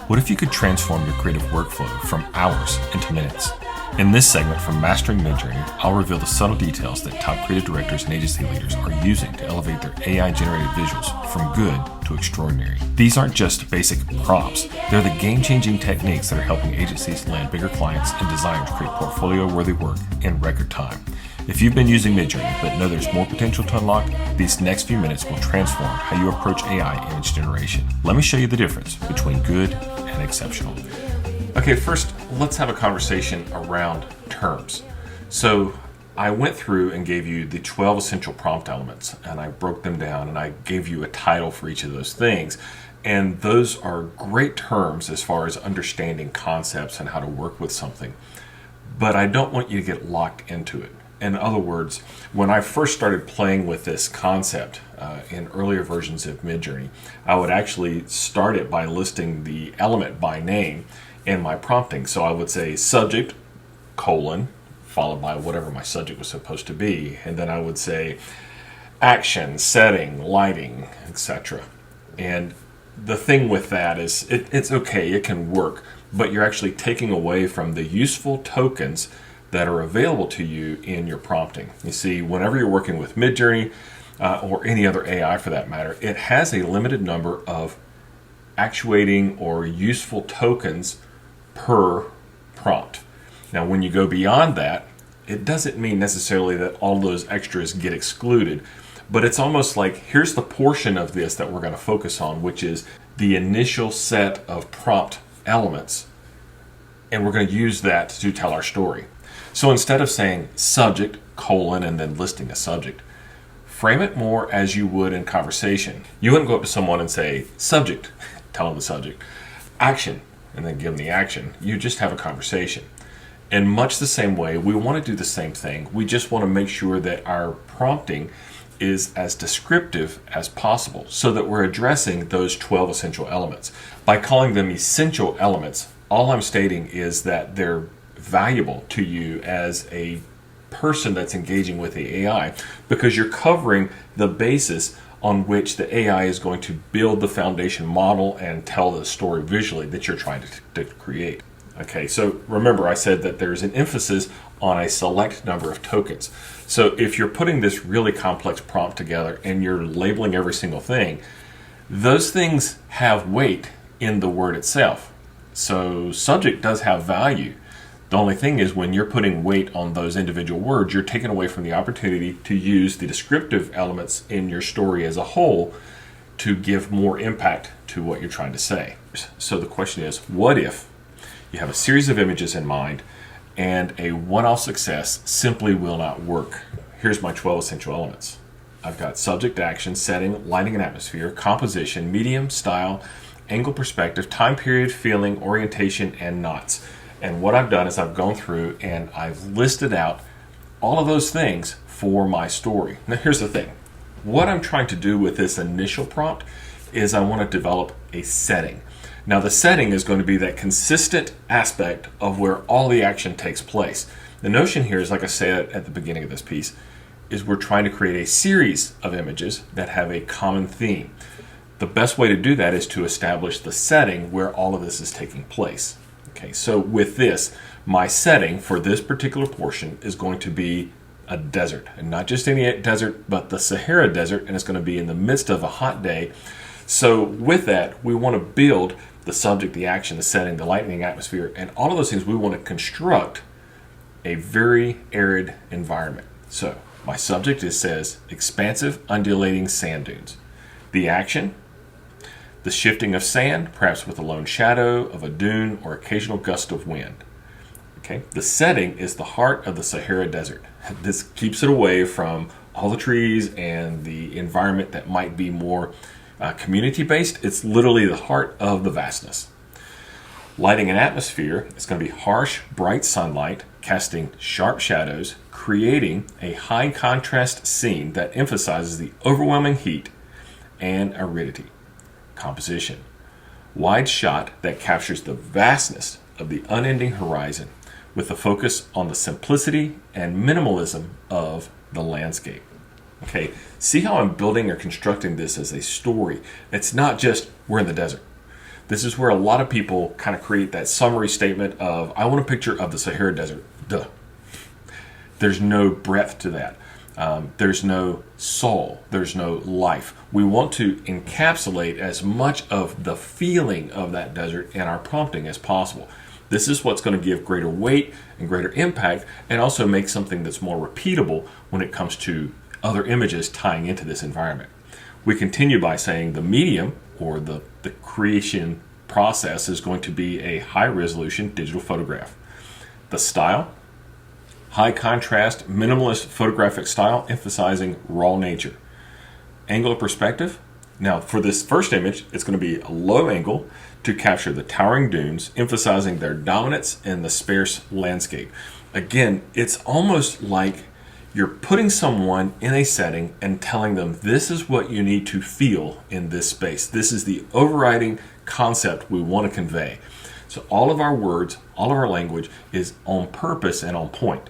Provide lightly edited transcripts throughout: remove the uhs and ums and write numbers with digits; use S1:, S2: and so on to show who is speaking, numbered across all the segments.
S1: What if you could transform your creative workflow from hours into minutes? In this segment from Mastering MidJourney, I'll reveal the subtle details that top creative directors and agency leaders are using to elevate their AI-generated visuals from good to extraordinary. These aren't just basic prompts. They're the game-changing techniques that are helping agencies land bigger clients and designers create portfolio-worthy work in record time. If you've been using MidJourney but know there's more potential to unlock, these next few minutes will transform how you approach AI image generation. Let me show you the difference between good and exceptional. Okay, first, let's have a conversation around terms. So I went through and gave you the 12 essential prompt elements, and I broke them down, and I gave you a title for each of those things. And those are great terms as far as understanding concepts and how to work with something. But I don't want you to get locked into it. In other words, when I first started playing with this concept in earlier versions of MidJourney, I would actually start it by listing the element by name in my prompting. So I would say subject, colon, followed by whatever my subject was supposed to be. And then I would say action, setting, lighting, etc. And the thing with that is it's okay, it can work, but you're actually taking away from the useful tokens that are available to you in your prompting. You see, whenever you're working with MidJourney or any other AI for that matter, it has a limited number of actuating or useful tokens per prompt. Now, when you go beyond that, it doesn't mean necessarily that all those extras get excluded, but it's almost like here's the portion of this that we're going to focus on, which is the initial set of prompt elements, and we're going to use that to tell our story. So instead of saying subject, colon, and then listing a subject, frame it more as you would in conversation. You wouldn't go up to someone and say, subject, tell them the subject, action, and then give them the action. You just have a conversation. In much the same way, we want to do the same thing. We just want to make sure that our prompting is as descriptive as possible so that we're addressing those 12 essential elements. By calling them essential elements, all I'm stating is that they're valuable to you as a person that's engaging with the AI because you're covering the basis on which the AI is going to build the foundation model and tell the story visually that you're trying to create. Okay, so remember I said that there's an emphasis on a select number of tokens. So if you're putting this really complex prompt together and you're labeling every single thing, those things have weight in the word itself. So subject does have value. The only thing is when you're putting weight on those individual words, you're taking away from the opportunity to use the descriptive elements in your story as a whole to give more impact to what you're trying to say. So the question is, what if you have a series of images in mind and a one-off success simply will not work? Here's my 12 essential elements. I've got subject, action, setting, lighting and atmosphere, composition, medium, style, angle, perspective, time period, feeling, orientation, and knots. And what I've done is I've gone through and I've listed out all of those things for my story. Now here's the thing. What I'm trying to do with this initial prompt is I want to develop a setting. Now the setting is going to be that consistent aspect of where all the action takes place. The notion here is, like I said at the beginning of this piece, is we're trying to create a series of images that have a common theme. The best way to do that is to establish the setting where all of this is taking place. Okay, so with this, my setting for this particular portion is going to be a desert, and not just any desert, but the Sahara Desert, and it's going to be in the midst of a hot day. So with that, we want to build the subject, the action, the setting, the lighting, atmosphere, and all of those things. We want to construct a very arid environment. So my subject says expansive, undulating sand dunes. The action, the shifting of sand, perhaps with a lone shadow of a dune or occasional gust of wind. Okay. The setting is the heart of the Sahara Desert. This keeps it away from all the trees and the environment that might be more community-based. It's literally the heart of the vastness. Lighting and atmosphere is going to be harsh, bright sunlight, casting sharp shadows, creating a high contrast scene that emphasizes the overwhelming heat and aridity. Composition. Wide shot that captures the vastness of the unending horizon with a focus on the simplicity and minimalism of the landscape. Okay, see how I'm building or constructing this as a story. It's not just we're in the desert. This is where a lot of people kind of create that summary statement of, I want a picture of the Sahara Desert. Duh. There's no breadth to that. There's no soul. There's no life. We want to encapsulate as much of the feeling of that desert in our prompting as possible. This is what's going to give greater weight and greater impact, and also make something that's more repeatable when it comes to other images tying into this environment. We continue by saying the medium, or the creation process, is going to be a high-resolution digital photograph. The style, high contrast, minimalist photographic style, emphasizing raw nature. Angle of perspective. Now, for this first image, it's going to be a low angle to capture the towering dunes, emphasizing their dominance in the sparse landscape. Again, it's almost like you're putting someone in a setting and telling them this is what you need to feel in this space. This is the overriding concept we want to convey. So all of our words, all of our language is on purpose and on point.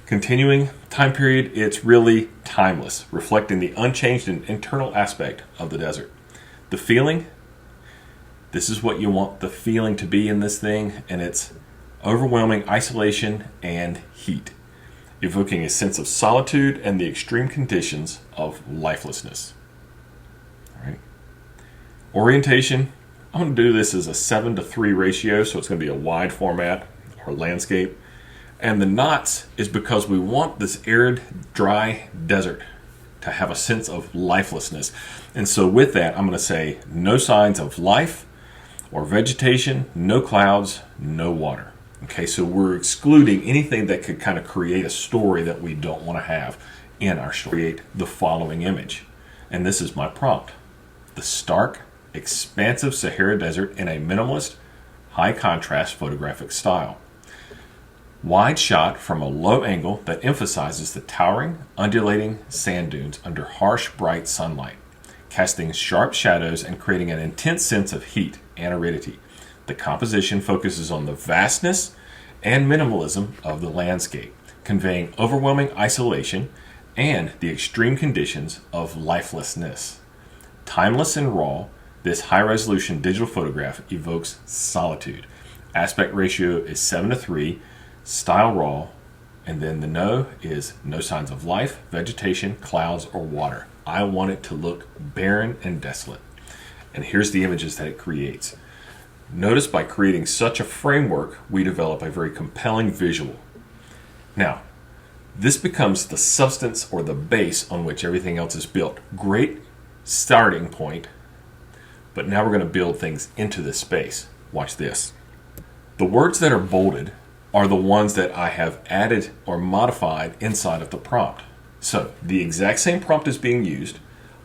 S1: Continuing time period, it's really timeless, reflecting the unchanged and internal aspect of the desert. The feeling, this is what you want the feeling to be in this thing, and it's overwhelming isolation and heat, evoking a sense of solitude and the extreme conditions of lifelessness. All right. Orientation, I'm going to do this as a 7:3 ratio, so it's going to be a wide format or landscape. And the knots is because we want this arid, dry desert to have a sense of lifelessness. And so with that, I'm going to say no signs of life or vegetation, no clouds, no water. Okay, so we're excluding anything that could kind of create a story that we don't want to have in our story. Create the following image. And this is my prompt. The stark, expansive Sahara Desert in a minimalist, high contrast photographic style. Wide shot from a low angle that emphasizes the towering, undulating sand dunes under harsh, bright sunlight, casting sharp shadows and creating an intense sense of heat and aridity. The composition focuses on the vastness and minimalism of the landscape, conveying overwhelming isolation and the extreme conditions of lifelessness. Timeless and raw, this high-resolution digital photograph evokes solitude. Aspect ratio is 7:3, style raw, and then the no is no signs of life, vegetation, clouds, or water. I want it to look barren and desolate. And here's the images that it creates. Notice by creating such a framework, we develop a very compelling visual. Now, this becomes the substance or the base on which everything else is built. Great starting point, but now we're going to build things into this space. Watch this. The words that are bolded are the ones that I have added or modified inside of the prompt. So the exact same prompt is being used,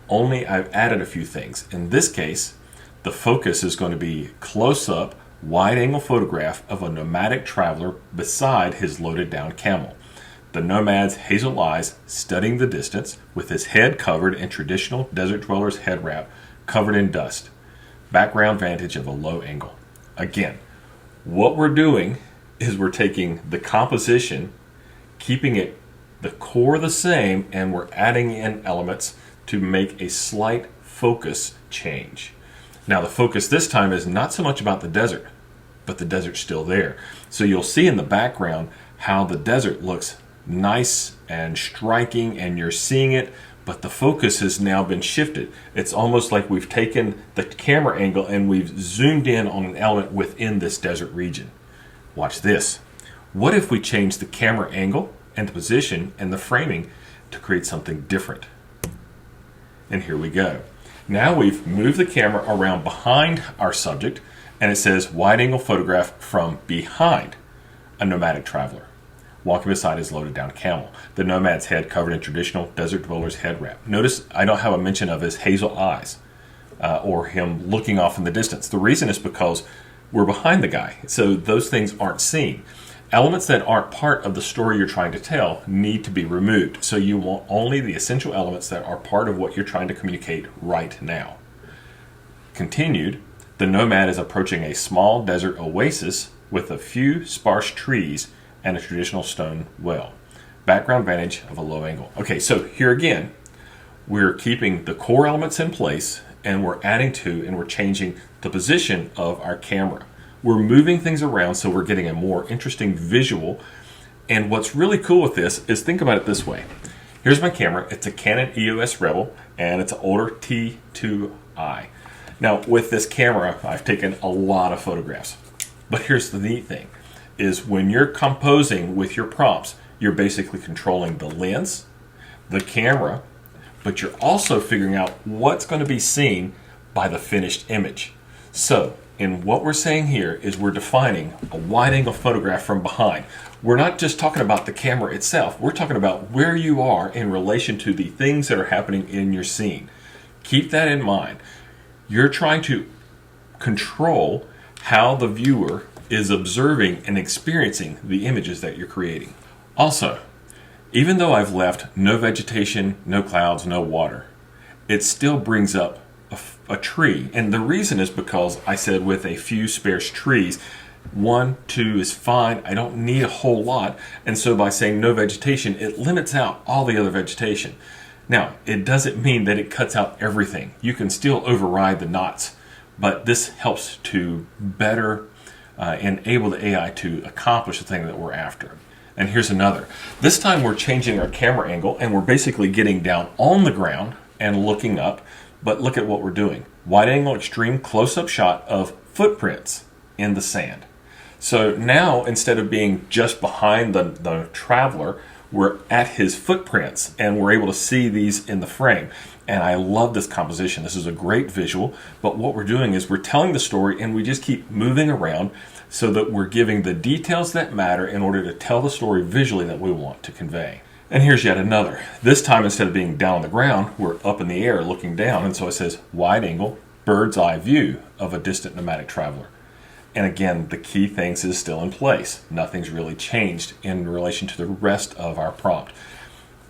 S1: only I've added a few things. In this case, the focus is going to be close-up, wide-angle photograph of a nomadic traveler beside his loaded down camel. The nomad's hazel eyes studying the distance with his head covered in traditional desert dweller's head wrap covered in dust. Background vantage of a low angle. Again, what we're doing is we're taking the composition, keeping it the core the same, and we're adding in elements to make a slight focus change. Now the focus this time is not so much about the desert, but the desert's still there. So you'll see in the background how the desert looks nice and striking, and you're seeing it, but the focus has now been shifted. It's almost like we've taken the camera angle and we've zoomed in on an element within this desert region. Watch this. What if we change the camera angle and the position and the framing to create something different? And here we go. Now we've moved the camera around behind our subject, and it says wide angle photograph from behind a nomadic traveler walking beside his loaded down camel. The nomad's head covered in traditional desert dweller's head wrap. Notice I don't have a mention of his hazel eyes or him looking off in the distance. The reason is because we're behind the guy, so those things aren't seen. Elements that aren't part of the story you're trying to tell need to be removed, so you want only the essential elements that are part of what you're trying to communicate right now. Continued, the nomad is approaching a small desert oasis with a few sparse trees and a traditional stone well. Background vantage of a low angle. Okay, so here again, we're keeping the core elements in place, and we're adding to and we're changing the position of our camera. We're moving things around so we're getting a more interesting visual. And what's really cool with this is, think about it this way. Here's my camera. It's a Canon EOS Rebel, and it's an older T2i. Now, with this camera, I've taken a lot of photographs. But here's the neat thing, is when you're composing with your prompts, you're basically controlling the lens, the camera, but you're also figuring out what's going to be seen by the finished image. So, what we're saying here is we're defining a wide-angle photograph from behind. We're not just talking about the camera itself. We're talking about where you are in relation to the things that are happening in your scene. Keep that in mind. You're trying to control how the viewer is observing and experiencing the images that you're creating. Also, even though I've left no vegetation, no clouds, no water, it still brings up a tree. And the reason is because I said with a few sparse trees, 1, 2 is fine. I don't need a whole lot. And so by saying no vegetation, it limits out all the other vegetation. Now, it doesn't mean that it cuts out everything. You can still override the knots, but this helps to better enable the AI to accomplish the thing that we're after. And here's another. This time we're changing our camera angle and we're basically getting down on the ground and looking up. But look at what we're doing. Wide angle extreme close-up shot of footprints in the sand. So now, instead of being just behind the traveler, we're at his footprints and we're able to see these in the frame. And I love this composition. This is a great visual, but what we're doing is we're telling the story and we just keep moving around so that we're giving the details that matter in order to tell the story visually that we want to convey. And here's yet another. This time, instead of being down on the ground, we're up in the air looking down. And so it says wide angle, bird's eye view of a distant nomadic traveler. And again, the key things is still in place. Nothing's really changed in relation to the rest of our prompt.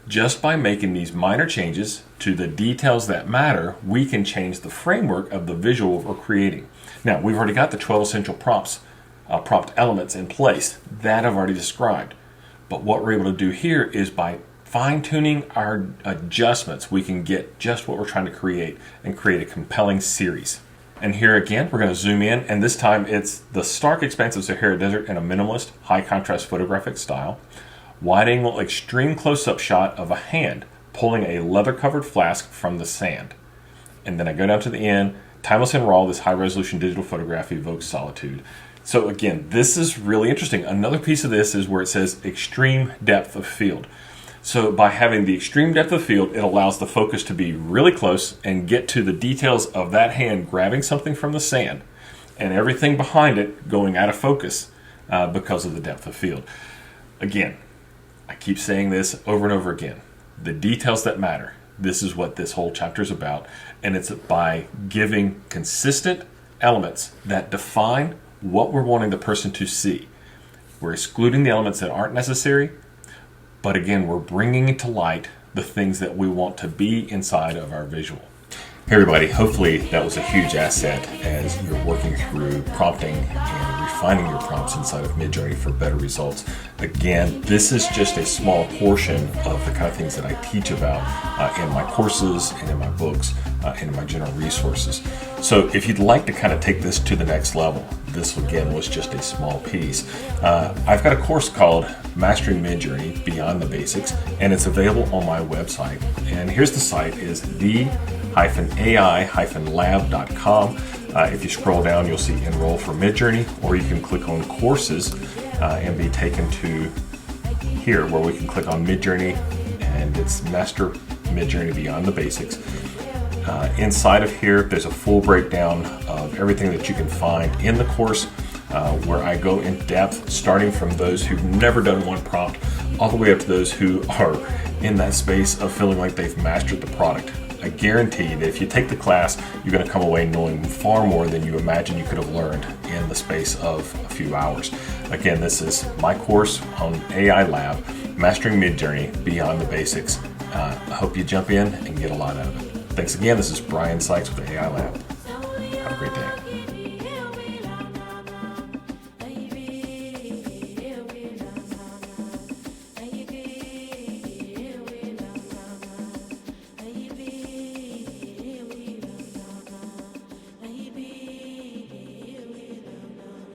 S1: Just by making these minor changes to the details that matter, we can change the framework of the visual we're creating. Now, we've already got the 12 essential prompt elements in place that I've already described. But what we're able to do here is by fine-tuning our adjustments, we can get just what we're trying to create and create a compelling series. And here again, we're going to zoom in, and this time it's the stark expanse of Sahara Desert in a minimalist, high-contrast photographic style. Wide-angle extreme close-up shot of a hand pulling a leather-covered flask from the sand. And then I go down to the end, timeless and raw, this high-resolution digital photograph evokes solitude. So again, this is really interesting. Another piece of this is where it says extreme depth of field. So by having the extreme depth of field, it allows the focus to be really close and get to the details of that hand grabbing something from the sand and everything behind it going out of focus because of the depth of field. Again, I keep saying this over and over again. The details that matter. This is what this whole chapter is about. And it's by giving consistent elements that define what we're wanting the person to see. We're excluding the elements that aren't necessary, but again, we're bringing to light the things that we want to be inside of our visual. Hey everybody, hopefully that was a huge asset as you're working through prompting and refining your prompts inside of MidJourney for better results. Again, this is just a small portion of the kind of things that I teach about in my courses and in my books and in my general resources. So if you'd like to kind of take this to the next level, this again was just a small piece. I've got a course called Mastering MidJourney Beyond the Basics, and it's available on my website. And here's the site is the-ai-lab.com. If you scroll down, you'll see Enroll for MidJourney, or you can click on Courses and be taken to here where we can click on MidJourney, and it's Master MidJourney Beyond the Basics. Inside of here, there's a full breakdown of everything that you can find in the course where I go in depth, starting from those who've never done one prompt all the way up to those who are in that space of feeling like they've mastered the product. I guarantee that if you take the class, you're going to come away knowing far more than you imagine you could have learned in the space of a few hours. Again, this is my course on AI Lab, Mastering MidJourney Beyond the Basics. I hope you jump in and get a lot out of it. Thanks again. This is Brian Sykes with the AI Lab. Have a great day.